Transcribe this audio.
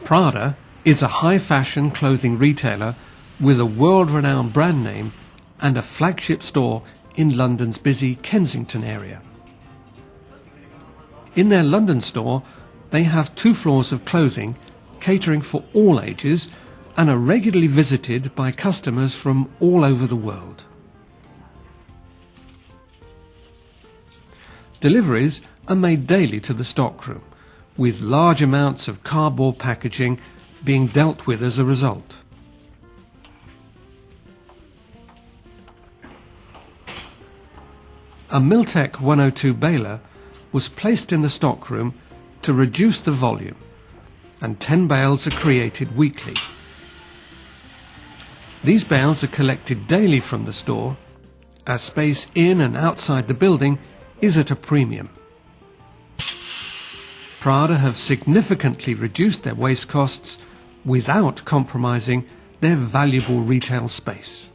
Prada is a high-fashion clothing retailer with a world-renowned brand name and a flagship store in London's busy Kensington area. In their London store, they have 2 floors of clothing catering for all ages and are regularly visited by customers from all over the world. Deliveries are made daily to the stockroom, with large amounts of cardboard packaging being dealt with as a result. A Mil-tek 102 baler was placed in the stockroom to reduce the volume, and 10 bales are created weekly. These bales are collected daily from the store, as space in and outside the building is at a premium. Prada have significantly reduced their waste costs without compromising their valuable retail space.